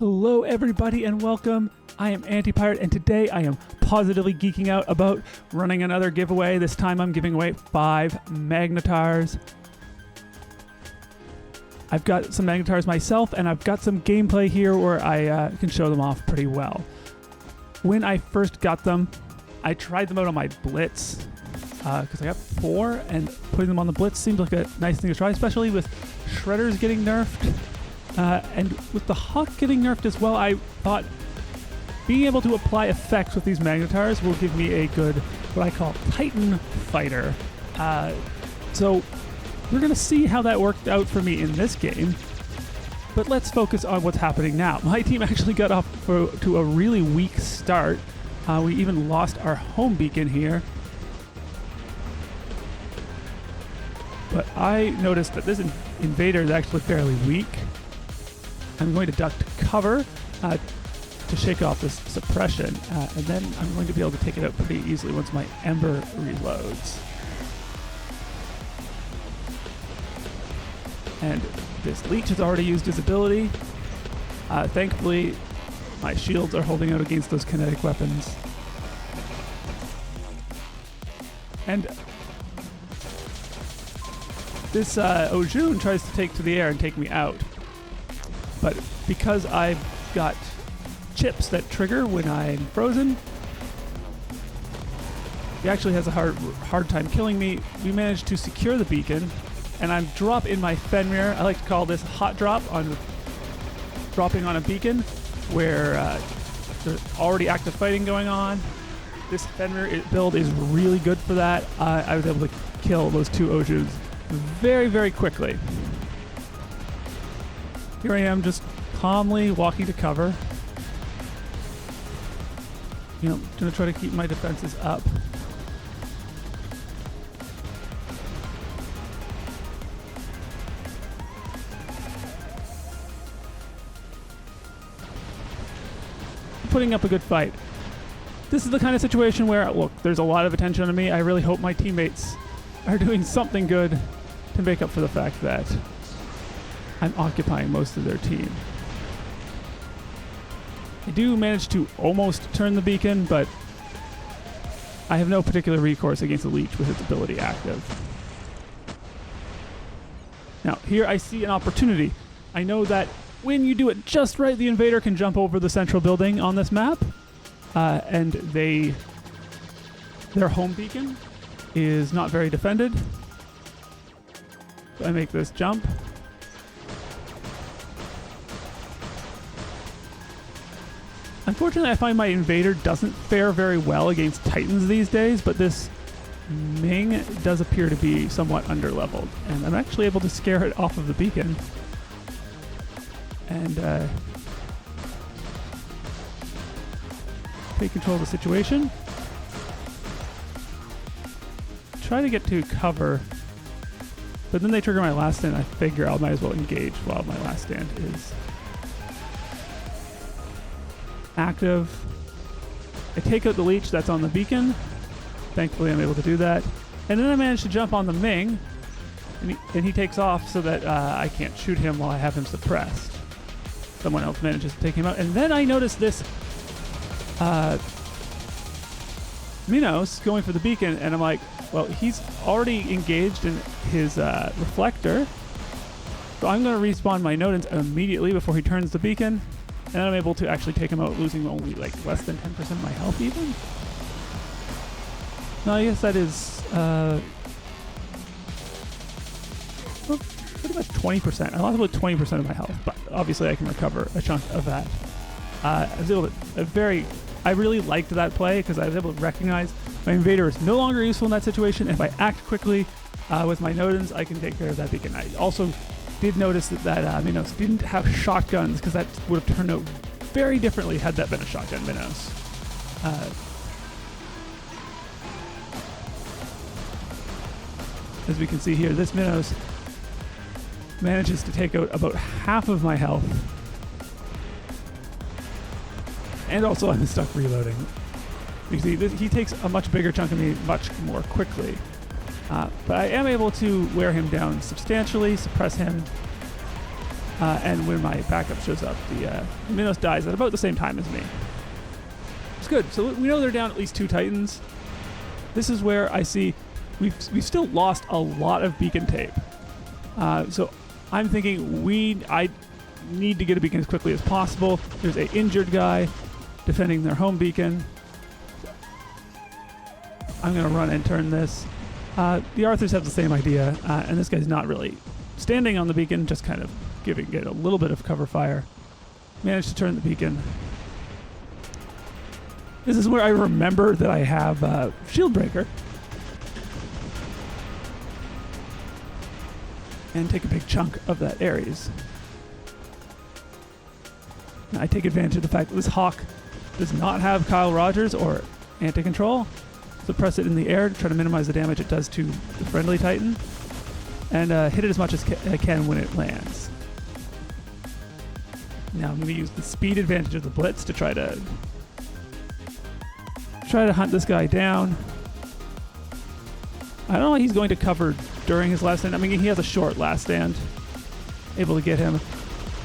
Hello everybody and welcome. I am Anti-Pirate and today I am positively geeking out about running another giveaway. This time I'm giving away 5 Magnetars. I've got some Magnetars myself and I've got some gameplay here where I can show them off pretty well. When I first got them, I tried them out on my blitz because I got 4 and putting them on the blitz seemed like a nice thing to try, especially with shredders getting nerfed. And with the Hawk getting nerfed as well, I thought being able to apply effects with these Magnetars will give me a good, what I call, Titan fighter. So we're going to see how that worked out for me in this game. But let's focus on what's happening now. My team actually got off to a really weak start. We even lost our home beacon here. But I noticed that this invader is actually fairly weak. I'm going to duck to cover to shake off this suppression, and then I'm going to be able to take it out pretty easily once my Ember reloads. And this leech has already used his ability. Thankfully, my shields are holding out against those kinetic weapons. And this Ojun tries to take to the air and take me out. But because I've got chips that trigger when I'm frozen, he actually has a hard time killing me. We managed to secure the beacon, and I'm drop in my Fenrir. I like to call this hot drop on dropping on a beacon where there's already active fighting going on. This Fenrir build is really good for that. I was able to kill those 2 Ojuns very, very quickly. Here I am just calmly walking to cover. I'm going to try to keep my defenses up. Putting up a good fight. This is the kind of situation where, look, there's a lot of attention on me. I really hope my teammates are doing something good to make up for the fact that I'm occupying most of their team. I do manage to almost turn the beacon, but I have no particular recourse against the leech with its ability active. Now, here I see an opportunity. I know that when you do it just right, the invader can jump over the central building on this map, and their home beacon is not very defended. So I make this jump. Unfortunately, I find my invader doesn't fare very well against Titans these days, but this Ming does appear to be somewhat underleveled, and I'm actually able to scare it off of the beacon. And take control of the situation. Try to get to cover, but then they trigger my last stand. I figure I might as well engage while my last stand is active. I take out the leech that's on the beacon. Thankfully, I'm able to do that. And then I manage to jump on the Ming, and he takes off so that I can't shoot him while I have him suppressed. Someone else manages to take him out. And then I notice this Minos going for the beacon, and I'm like, well, he's already engaged in his reflector, so I'm going to respawn my Nodens immediately before he turns the beacon. And I'm able to actually take him out, losing only like less than 10% of my health even. No, I guess that is well, pretty much 20%. I lost about 20% of my health, but obviously I can recover a chunk of that. I was able to I really liked that play because I was able to recognize my invader is no longer useful in that situation. And if I act quickly with my Nodens, I can take care of that beacon. I also did notice that Minos didn't have shotguns because that would have turned out very differently had that been a shotgun Minos. As we can see here, this Minos manages to take out about half of my health. And also I'm stuck reloading. You see, he takes a much bigger chunk of me much more quickly. But I am able to wear him down substantially, suppress him, and when my backup shows up, the Minos dies at about the same time as me. It's good. So we know they're down at least 2 Titans. This is where I see we've still lost a lot of beacon tape. So I'm thinking I need to get a beacon as quickly as possible. There's an injured guy defending their home beacon. I'm going to run and turn this. The Arthurs have the same idea, and this guy's not really standing on the beacon, just kind of giving it a little bit of cover fire. Managed to turn the beacon. This is where I remember that I have Shield Breaker. And take a big chunk of that Ares. Now, I take advantage of the fact that this Hawk does not have Kyle Rogers or anti-control. So press it in the air to try to minimize the damage it does to the friendly Titan. And hit it as much as I can when it lands. Now I'm going to use the speed advantage of the blitz to try to hunt this guy down. I don't know what he's going to cover during his last stand. I mean, he has a short last stand. Able to get him.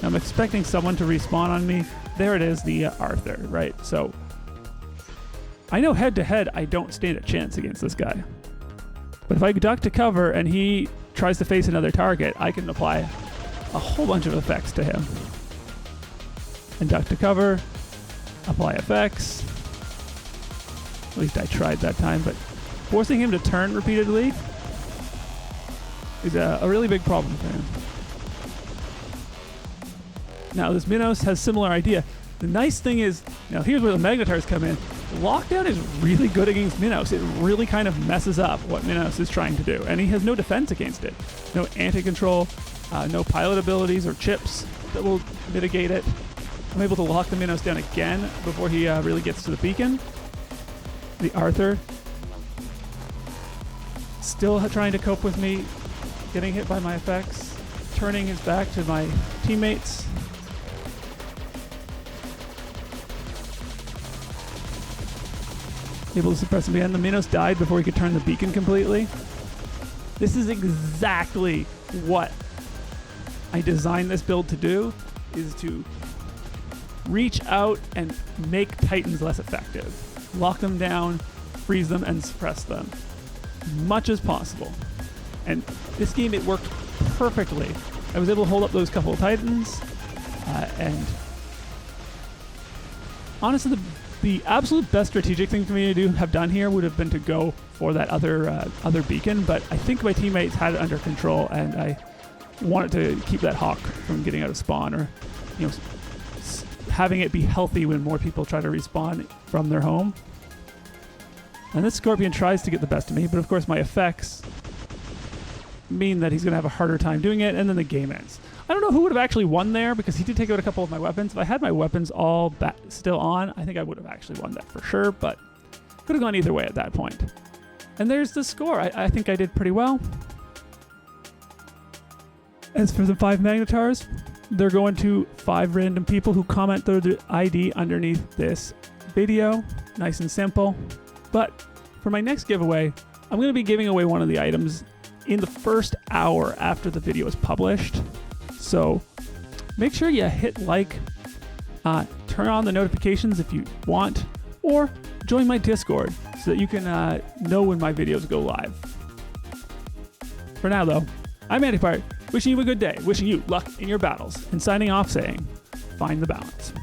I'm expecting someone to respawn on me. There it is, the Arthur, right? So I know head-to-head I don't stand a chance against this guy. But if I duck to cover and he tries to face another target, I can apply a whole bunch of effects to him. And duck to cover, apply effects. At least I tried that time, but forcing him to turn repeatedly is a really big problem for him. Now this Minos has similar idea. The nice thing is, now here's where the Magnetars come in. Lockdown is really good against Minos. It really kind of messes up what Minos is trying to do. And he has no defense against it. No anti-control, no pilot abilities or chips that will mitigate it. I'm able to lock the Minos down again before he really gets to the beacon. The Arthur still trying to cope with me, getting hit by my effects, turning his back to my teammates. Able to suppress him again. The Minos died before he could turn the beacon completely. This is exactly what I designed this build to do, is to reach out and make Titans less effective. Lock them down, freeze them, and suppress them as much as possible. And this game, it worked perfectly. I was able to hold up those couple of Titans, and honestly, the absolute best strategic thing for me to have done here would have been to go for that other beacon, but I think my teammates had it under control, and I wanted to keep that Hawk from getting out of spawn, or having it be healthy when more people try to respawn from their home. And this Scorpion tries to get the best of me, but of course my effects mean that he's going to have a harder time doing it, and then the game ends. I don't know who would have actually won there, because he did take out a couple of my weapons. If I had my weapons all still on, I think I would have actually won that for sure, but could have gone either way at that point. And there's the score. I think I did pretty well. As for the 5 Magnetars, they're going to 5 random people who comment their ID underneath this video. Nice and simple. But for my next giveaway, I'm going to be giving away one of the items in the first hour after the video is published. So make sure you hit like, turn on the notifications if you want, or join my Discord so that you can know when my videos go live. For now though, I'm Magnetar, wishing you a good day, wishing you luck in your battles, and signing off saying, find the balance.